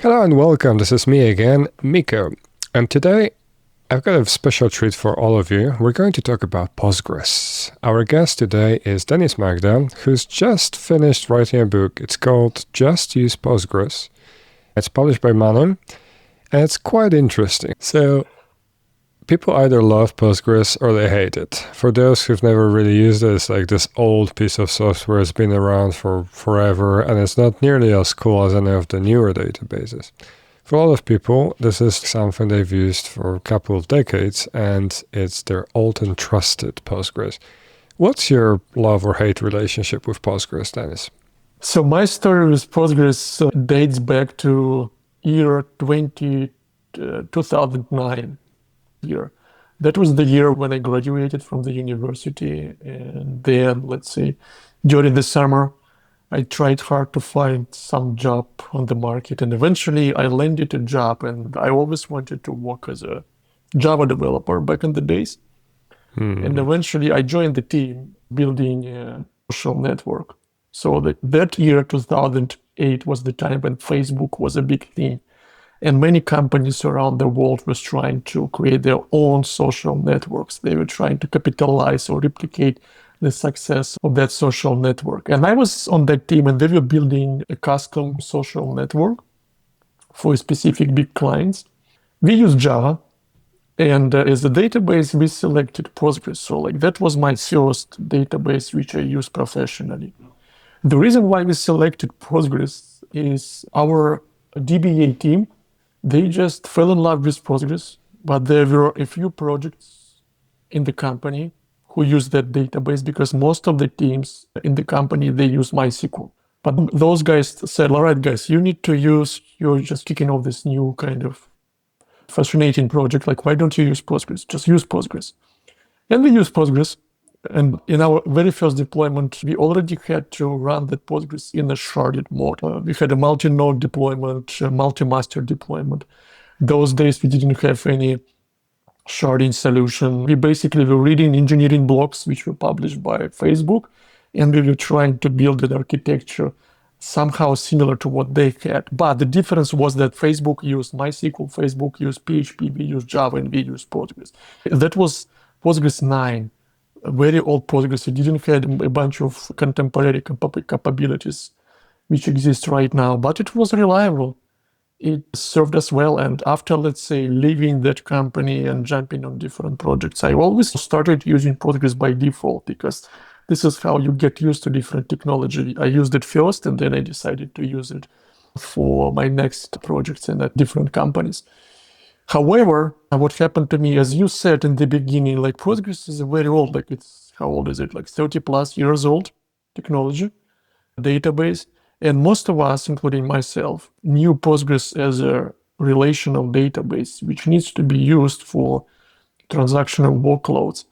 Hello and welcome, this is me again, Miko. And today I've got a special treat for all of you. We're going to talk about Postgres. Our guest today is Denis Magda, who's just finished writing a book. It's called Just Use Postgres. It's published by Manon, and it's quite interesting. So people either love Postgres or they hate it. For those who've never really used it, it's like this old piece of software. It's been around for forever, and it's not nearly as cool as any of the newer databases. For a lot of people, this is something they've used for a couple of decades, and it's their old and trusted Postgres. What's your love or hate relationship with Postgres, Denis? So my story with Postgres dates back to year 2009. Year. That was the year when I graduated from the university, and then, let's say, during the summer, I tried hard to find some job on the market, and eventually I landed a job, and I always wanted to work as a Java developer back in the days. And eventually I joined the team building a social network. So that year, 2008, was the time when Facebook was a big thing. And many companies around the world were trying to create their own social networks. They were trying to capitalize or replicate the success of that social network. And I was on that team, and they were building a custom social network for specific big clients. We used Java, and as a database, we selected Postgres. So that was my first database which I used professionally. The reason why we selected Postgres is our DBA team. They just fell in love with Postgres, but there were a few projects in the company who used that database because most of the teams in the company, they use MySQL. But those guys said, all right, guys, you need to use, you're just kicking off this new kind of fascinating project. Why don't you use Postgres? Just use Postgres. And we used Postgres. And in our very first deployment, we already had to run that Postgres in a sharded mode. We had a multi-node deployment, a multi-master deployment. Those days, we didn't have any sharding solution. We basically were reading engineering blogs, which were published by Facebook, and we were trying to build an architecture somehow similar to what they had. But the difference was that Facebook used MySQL, Facebook used PHP, we used Java, and we used Postgres. That was Postgres 9. A very old Postgres. It didn't have a bunch of contemporary capabilities which exist right now, but it was reliable. It served us well. And after, let's say, leaving that company and jumping on different projects, I always started using Postgres by default because this is how you get used to different technology. I used it first, and then I decided to use it for my next projects and at different companies. However, what happened to me, as you said in the beginning, Postgres is a very old, how old is it? 30 plus years old technology, database. And most of us, including myself, knew Postgres as a relational database, which needs to be used for transactional workloads.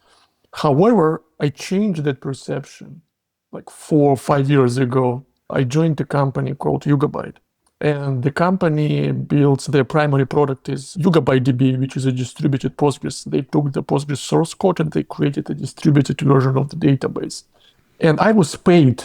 However, I changed that perception 4 or 5 years ago. I joined a company called Yugabyte. And the company builds, their primary product is Yugabyte DB, which is a distributed Postgres. They took the Postgres source code and they created a distributed version of the database. And I was paid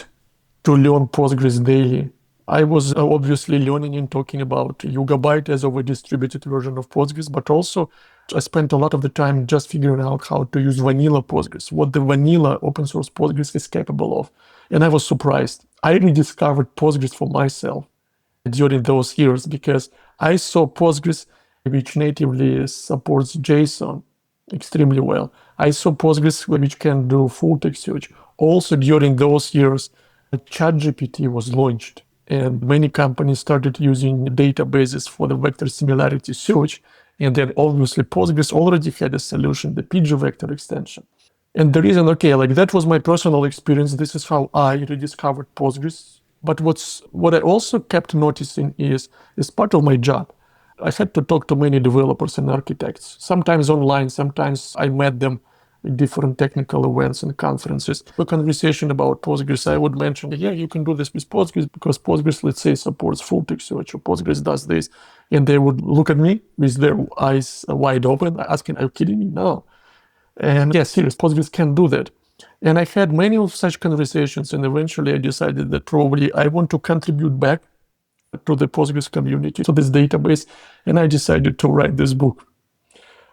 to learn Postgres daily. I was obviously learning and talking about Yugabyte as of a distributed version of Postgres, but also I spent a lot of the time just figuring out how to use vanilla Postgres, what the vanilla open source Postgres is capable of. And I was surprised. I rediscovered Postgres for myself during those years because I saw Postgres, which natively supports JSON extremely well. I saw Postgres, which can do full text search. Also during those years, ChatGPT was launched, and many companies started using databases for the vector similarity search. And then obviously Postgres already had a solution, the pgvector extension. And the reason, that was my personal experience. This is how I rediscovered Postgres. But what I also kept noticing is, as part of my job, I had to talk to many developers and architects, sometimes online, sometimes I met them at different technical events and conferences. A conversation about Postgres, I would mention, yeah, you can do this with Postgres because Postgres, let's say, supports full text search, or Postgres does this. And they would look at me with their eyes wide open, asking, are you kidding me? No. And yeah, serious, Postgres can do that. And I had many of such conversations, and eventually I decided that probably I want to contribute back to the Postgres community, to this database, and I decided to write this book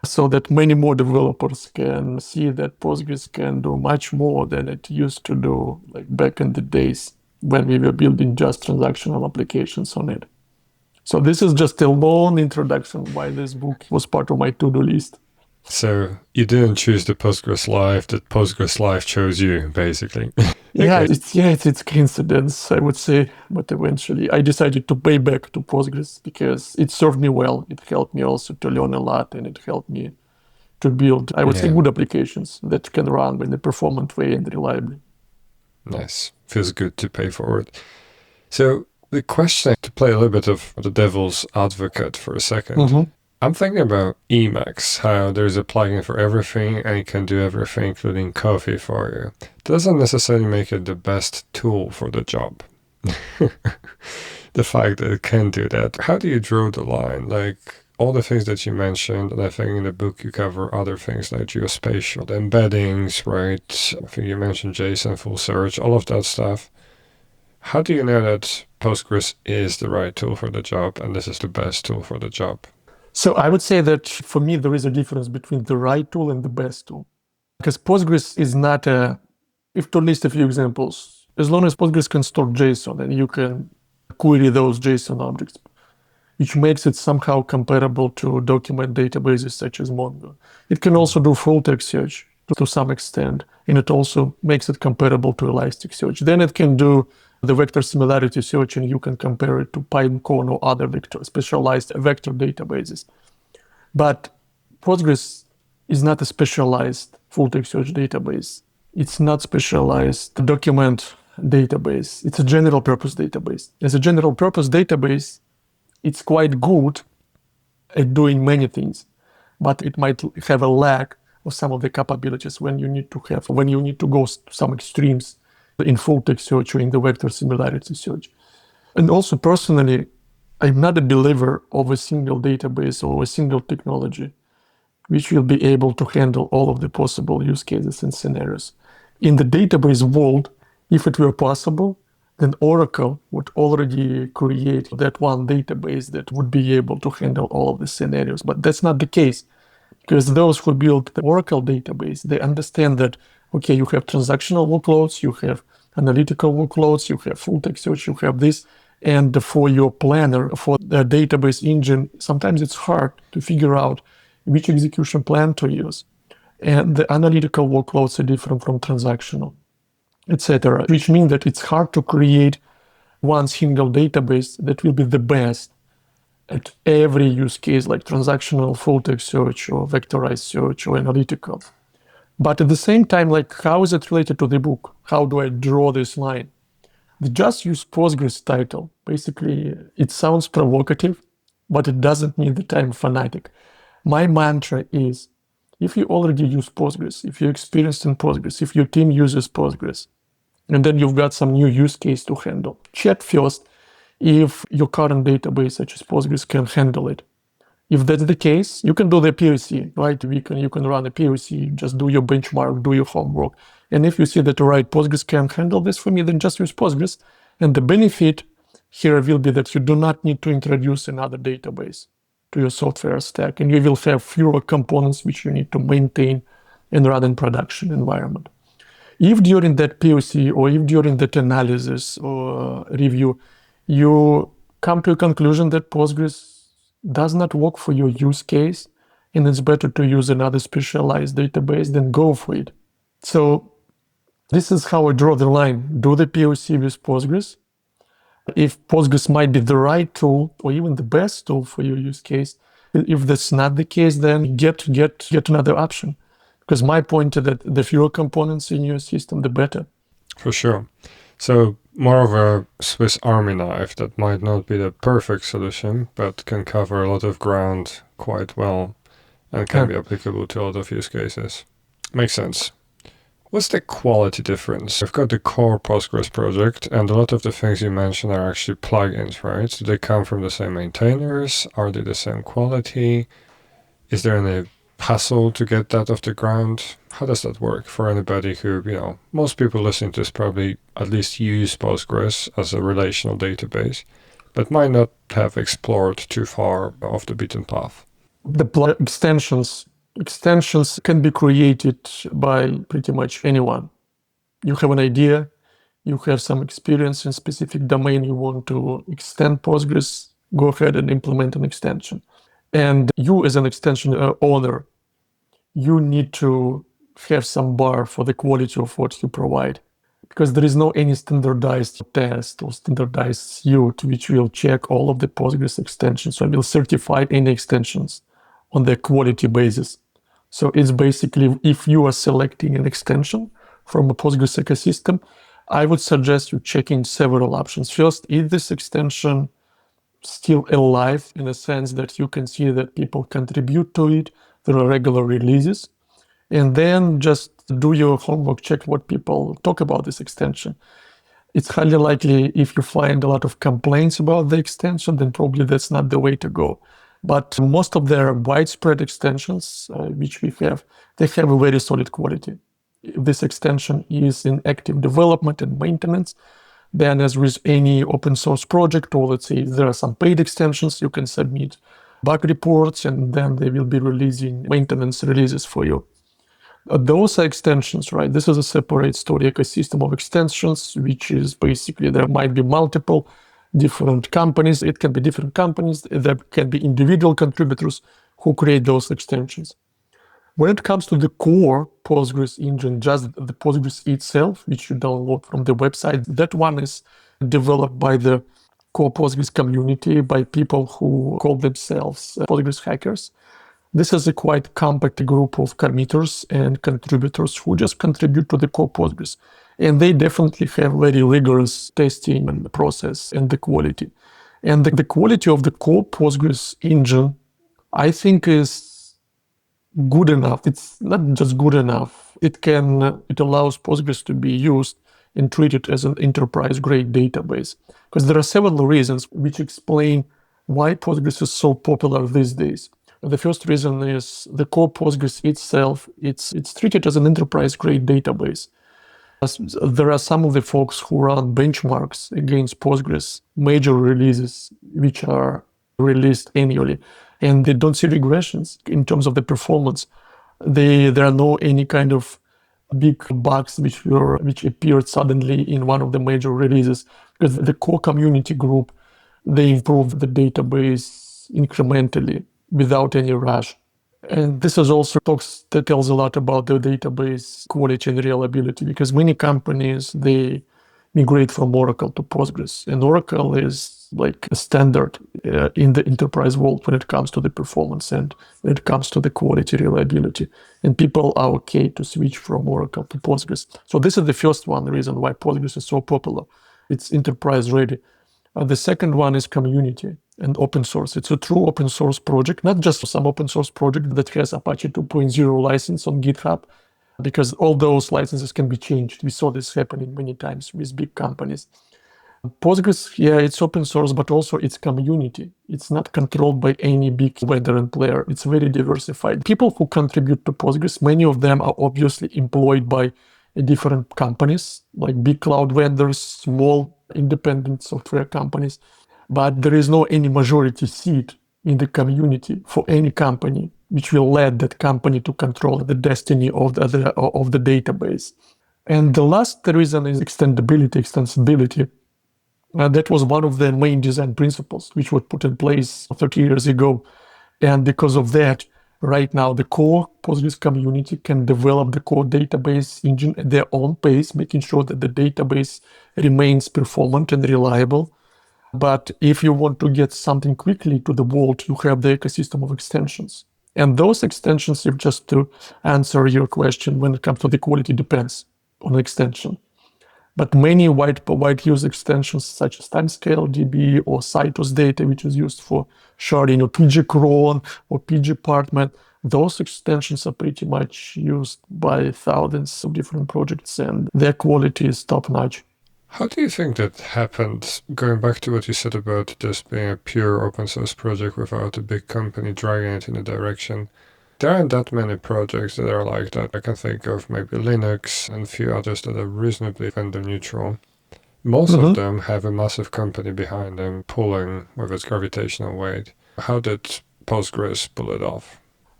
so that many more developers can see that Postgres can do much more than it used to do, like back in the days when we were building just transactional applications on it. So this is just a long introduction why this book was part of my to-do list. So you didn't choose the Postgres Live, the Postgres Live chose you, basically. Yeah, it's coincidence, I would say, but eventually I decided to pay back to Postgres because it served me well. It helped me also to learn a lot, and it helped me to build, I would say, good applications that can run in a performant way and reliably. Nice. Feels good to pay forward. So the question, to play a little bit of the devil's advocate for a second, I'm thinking about Emacs, how there's a plugin for everything and it can do everything, including coffee for you. Doesn't necessarily make it the best tool for the job. The fact that it can do that. How do you draw the line? Like all the things that you mentioned, and I think in the book you cover other things like geospatial, the embeddings, right? I think you mentioned JSON, full search, all of that stuff. How do you know that Postgres is the right tool for the job and this is the best tool for the job? So I would say that for me, there is a difference between the right tool and the best tool. Because Postgres is not if to list a few examples, as long as Postgres can store JSON and you can query those JSON objects, which makes it somehow comparable to document databases such as Mongo. It can also do full text search to some extent, and it also makes it comparable to Elasticsearch. Then it can do the vector similarity search, and you can compare it to Pinecone or other specialized vector databases. But Postgres is not a specialized full-text search database. It's not specialized document database. It's a general-purpose database. As a general-purpose database, it's quite good at doing many things, but it might have a lack of some of the capabilities when you need to go to some extremes in full text search or in the vector similarity search. And also personally, I'm not a believer of a single database or a single technology which will be able to handle all of the possible use cases and scenarios. In the database world, if it were possible, then Oracle would already create that one database that would be able to handle all of the scenarios. But that's not the case, because those who built the Oracle database, they understand that, okay, you have transactional workloads, you have analytical workloads, you have full text search, you have this. And for your planner, for the database engine, sometimes it's hard to figure out which execution plan to use. And the analytical workloads are different from transactional, etc., which means that it's hard to create one single database that will be the best at every use case, like transactional, full text search, or vectorized search, or analytical. But at the same time, like, how is it related to the book? How do I draw this line? The Just Use Postgres title, basically, it sounds provocative, but it doesn't mean that I'm fanatic. My mantra is, if you already use Postgres, if you're experienced in Postgres, if your team uses Postgres, and then you've got some new use case to handle, check first if your current database, such as Postgres, can handle it. If that's the case, you can do the POC, right? You can run a POC, just do your benchmark, do your homework. And if you see that, right, Postgres can handle this for me, then just use Postgres. And the benefit here will be that you do not need to introduce another database to your software stack, and you will have fewer components which you need to maintain and run in production environment. If during that POC or if during that analysis or review, you come to a conclusion that Postgres does not work for your use case, and it's better to use another specialized database, then go for it. So this is how I draw the line. Do the POC with Postgres. If Postgres might be the right tool or even the best tool for your use case, if that's not the case, then get another option. Because my point is that the fewer components in your system, the better. For sure. So more of a Swiss Army knife that might not be the perfect solution, but can cover a lot of ground quite well and can be applicable to a lot of use cases. Makes sense. What's the quality difference? I've got the core Postgres project, and a lot of the things you mentioned are actually plugins, right? Do they come from the same maintainers? Are they the same quality? Is there any hassle to get that off the ground? How does that work for anybody who, most people listening to this probably at least use Postgres as a relational database, but might not have explored too far off the beaten path. The extensions can be created by pretty much anyone. You have an idea, you have some experience in specific domain, you want to extend Postgres, go ahead and implement an extension. And you as an extension owner, you need to have some bar for the quality of what you provide, because there is no any standardized test or standardized suite which will check all of the Postgres extensions. So I will certify any extensions on the quality basis. So it's basically, if you are selecting an extension from a Postgres ecosystem, I would suggest you checking several options. First, is this extension still alive in a sense that you can see that people contribute to it, there are regular releases, and then just do your homework, check what people talk about this extension. It's highly likely if you find a lot of complaints about the extension, then probably that's not the way to go. But most of their widespread extensions, which we have, they have a very solid quality. If this extension is in active development and maintenance, then as with any open source project, or let's say there are some paid extensions, you can submit bug reports and then they will be releasing maintenance releases for you. Those are extensions, right? This is a separate story ecosystem of extensions, which is basically there might be multiple different companies. It can be different companies. There can be individual contributors who create those extensions. When it comes to the core Postgres engine, just the Postgres itself, which you download from the website, that one is developed by the core Postgres community, by people who call themselves Postgres hackers. This is a quite compact group of committers and contributors who just contribute to the core Postgres. And they definitely have very rigorous testing and process and the quality. And the quality of the core Postgres engine, I think, is good enough. It's not just good enough. It allows Postgres to be used and treated as an enterprise-grade database. Because there are several reasons which explain why Postgres is so popular these days. The first reason is the core Postgres itself. It's treated as an enterprise-grade database. There are some of the folks who run benchmarks against Postgres, major releases which are released annually, and they don't see regressions in terms of the performance. There are no any kind of big bugs which appeared suddenly in one of the major releases, because the core community group, they improved the database incrementally without any rush. And this is also that tells a lot about the database quality and reliability, because many companies, they migrate from Oracle to Postgres, and Oracle is like a standard in the enterprise world when it comes to the performance and when it comes to the quality reliability, and people are okay to switch from Oracle to Postgres. So this is the first one reason why Postgres is so popular. It's enterprise ready. The second one is community and open source. It's a true open source project, not just some open source project that has Apache 2.0 license on GitHub, because all those licenses can be changed. We saw this happening many times with big companies. Postgres, yeah, it's open source, but also it's community. It's not controlled by any big vendor and player. It's very diversified. People who contribute to Postgres, many of them are obviously employed by different companies, like big cloud vendors, small independent software companies. But there is no any majority seat in the community for any company which will let that company to control the destiny of the database. And the last reason is extensibility. That was one of the main design principles which were put in place 30 years ago. And because of that, right now the core Postgres community can develop the core database engine at their own pace, making sure that the database remains performant and reliable. But if you want to get something quickly to the world, you have the ecosystem of extensions. And those extensions, if just to answer your question, when it comes to the quality, depends on the extension. But many wide use extensions such as Timescale DB or Citus Data, which is used for sharding, or pgcron or pgpartment, those extensions are pretty much used by thousands of different projects, and their quality is top-notch. How do you think that happened? Going back to what you said about this being a pure open source project without a big company dragging it in a direction. There aren't that many projects that are like that. I can think of maybe Linux and a few others that are reasonably vendor neutral. Most of them have a massive company behind them pulling with its gravitational weight. How did Postgres pull it off?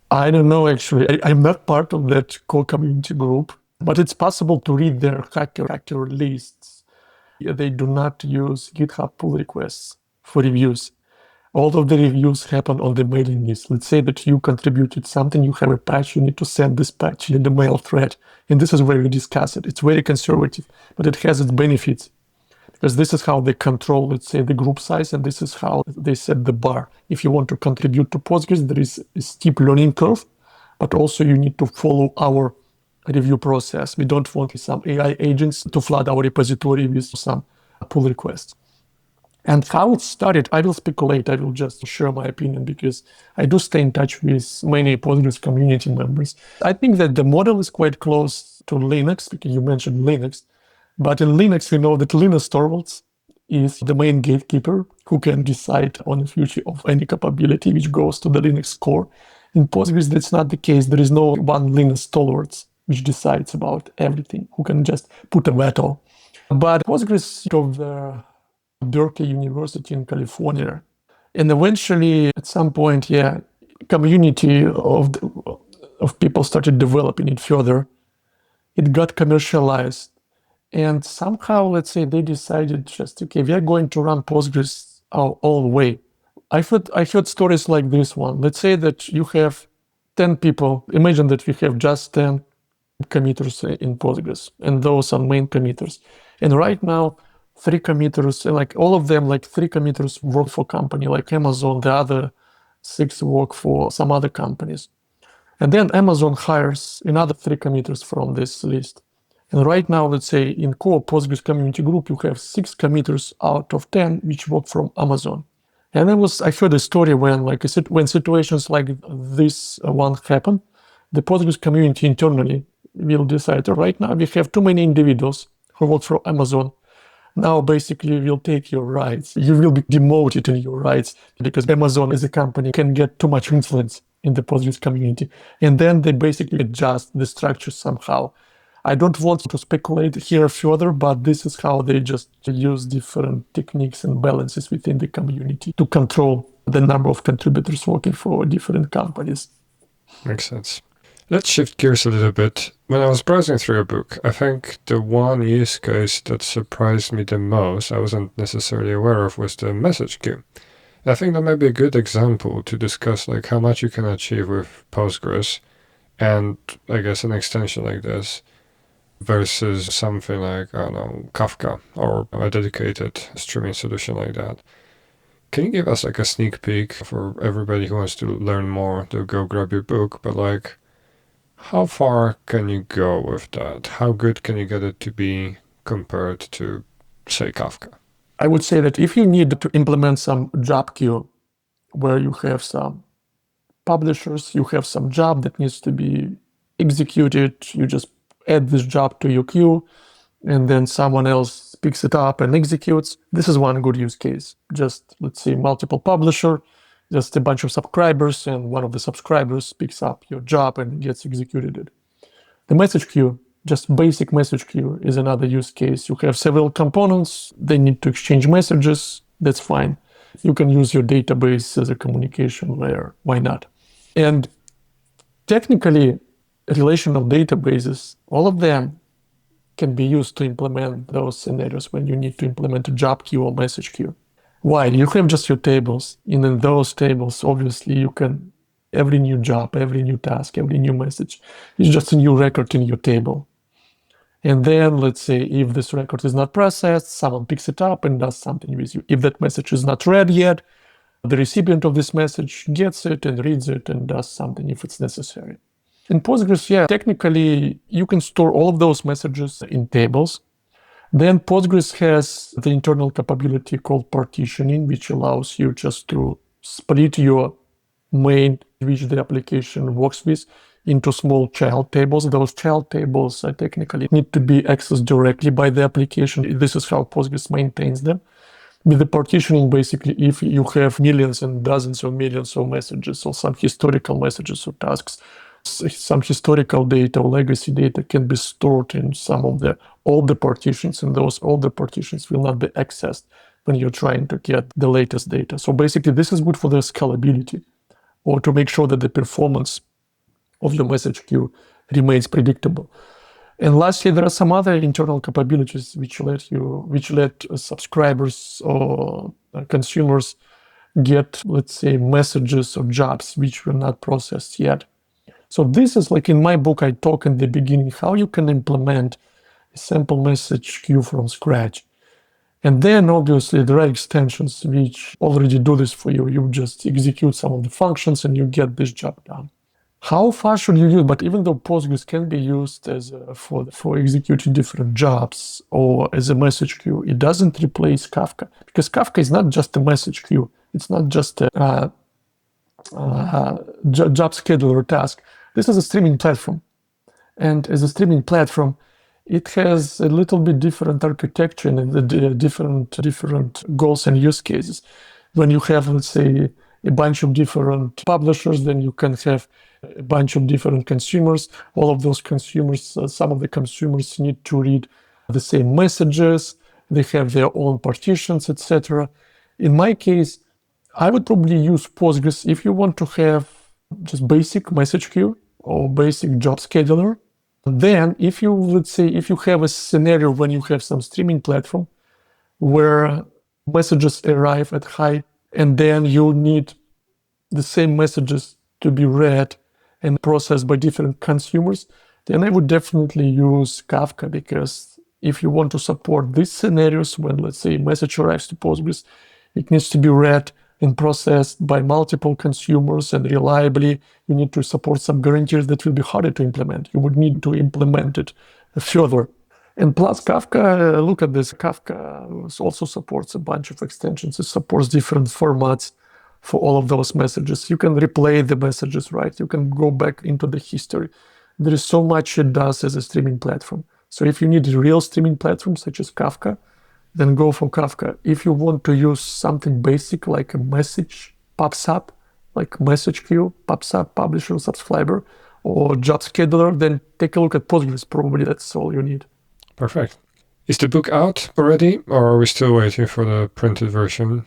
I don't know, actually. I'm not part of that core community group, but it's possible to read their hacker lists. They do not use GitHub pull requests for reviews. All of the reviews happen on the mailing list. Let's say that you contributed something, you have a patch, you need to send this patch in the mail thread. And this is where we discuss it. It's very conservative, but it has its benefits. Because this is how they control, let's say, the group size, and this is how they set the bar. If you want to contribute to Postgres, there is a steep learning curve, but also you need to follow our review process. We don't want some AI agents to flood our repository with some pull requests. And how it started, I will speculate. I will just share my opinion because I do stay in touch with many Postgres community members. I think that the model is quite close to Linux, because you mentioned Linux. But in Linux, we know that Linus Torvalds is the main gatekeeper who can decide on the future of any capability which goes to the Linux core. In Postgres, that's not the case. There is no one Linus Torvalds which decides about everything, who can just put a veto. But Postgres of the Berkeley University in California. And eventually, at some point, community of people started developing it further. It got commercialized. And somehow, let's say, they decided just, okay, we are going to run Postgres our own way. I heard stories like this one. Let's say that you have 10 people. Imagine that we have just 10 committers in Postgres, and those are main committers. And right now, 3 committers, like all of them, like 3 committers work for company like Amazon, the other 6 work for some other companies. And then Amazon hires another 3 committers from this list. And right now, let's say in core Postgres community group, you have 6 committers out of 10 which work from Amazon. And I heard a story when situations like this one happen, the Postgres community internally will decide, right now we have too many individuals who work for Amazon. Now, basically, we'll take your rights. You will be demoted in your rights because Amazon as a company can get too much influence in the Postgres community. And then they basically adjust the structure somehow. I don't want to speculate here further, but this is how they just use different techniques and balances within the community to control the number of contributors working for different companies. Makes sense. Let's shift gears a little bit. When I was browsing through your book, I think the one use case that surprised me the most, I wasn't necessarily aware of, was the message queue. I think that might be a good example to discuss like how much you can achieve with Postgres and I guess an extension like this versus something like, I don't know, Kafka or a dedicated streaming solution like that. Can you give us like a sneak peek for everybody who wants to learn more to go grab your book, but like how far can you go with that? How good can you get it to be compared to, say, Kafka? I would say that if you need to implement some job queue where you have some publishers, you have some job that needs to be executed, you just add this job to your queue, and then someone else picks it up and executes. This is one good use case. Just, let's say, multiple publisher, just a bunch of subscribers, and one of the subscribers picks up your job and gets executed. The message queue, just basic message queue, is another use case. You have several components, they need to exchange messages, that's fine. You can use your database as a communication layer, why not? And technically, relational databases, all of them can be used to implement those scenarios when you need to implement a job queue or message queue. Why? You have just your tables, and in those tables, obviously, you can, every new job, every new task, every new message is just a new record in your table. And then, let's say, if this record is not processed, someone picks it up and does something with you. If that message is not read yet, the recipient of this message gets it and reads it and does something if it's necessary. In Postgres, technically, you can store all of those messages in tables. Then Postgres has the internal capability called partitioning, which allows you just to split your main, which the application works with, into small child tables. Those child tables technically need to be accessed directly by the application. This is how Postgres maintains them. With the partitioning, basically, if you have millions and dozens of millions of messages or some historical messages or tasks, some historical data or legacy data can be stored in some of the older partitions, and those older partitions will not be accessed when you're trying to get the latest data. So basically, this is good for the scalability, or to make sure that the performance of your message queue remains predictable. And lastly, there are some other internal capabilities which let subscribers or consumers get, let's say, messages or jobs which were not processed yet. So this is like in my book, I talk in the beginning how you can implement a sample message queue from scratch. And then obviously there are extensions which already do this for you. You just execute some of the functions and you get this job done. How far should you use? But even though Postgres can be used as for executing different jobs or as a message queue, it doesn't replace Kafka, because Kafka is not just a message queue. It's not just a job scheduler task. This is a streaming platform, and as a streaming platform, it has a little bit different architecture and different goals and use cases. When you have, let's say, a bunch of different publishers, then you can have a bunch of different consumers. All of those consumers, some of the consumers need to read the same messages. They have their own partitions, etc. In my case, I would probably use Postgres if you want to have just basic message queue or basic job scheduler. Then if you, let's say, if you have a scenario when you have some streaming platform where messages arrive at high, and then you need the same messages to be read and processed by different consumers, then I would definitely use Kafka, because if you want to support these scenarios when, let's say, a message arrives to Postgres, it needs to be read and processed by multiple consumers and reliably. You need to support some guarantees that will be harder to implement. You would need to implement it further. And plus Kafka, look at this, Kafka also supports a bunch of extensions. It supports different formats for all of those messages. You can replay the messages, right? You can go back into the history. There is so much it does as a streaming platform. So if you need a real streaming platform such as Kafka, then go for Kafka. If you want to use something basic like a message pops up, like message queue pops up, publisher, subscriber, or job scheduler, then take a look at Postgres. Probably that's all you need. Perfect. Is the book out already, or are we still waiting for the printed version?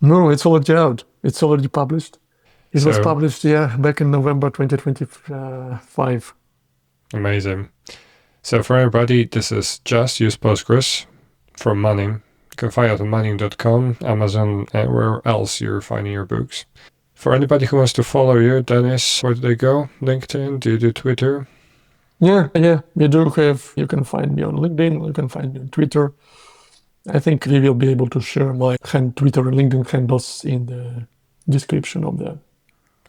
No, it's already out. It's already published. It was published, back in November 2025. Amazing. So for everybody, this is just Use Postgres from Manning. You can find it on manning.com, Amazon, and where else you're finding your books. For anybody who wants to follow you, Denis, where do they go? LinkedIn? Do you do Twitter? Yeah, we do have. You can find me on LinkedIn. You can find me on Twitter. I think we will be able to share my Twitter and LinkedIn handles in the description of the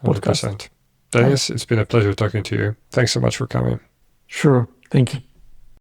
podcast. 100%. Denis, it's been a pleasure talking to you. Thanks so much for coming. Sure. Thank you.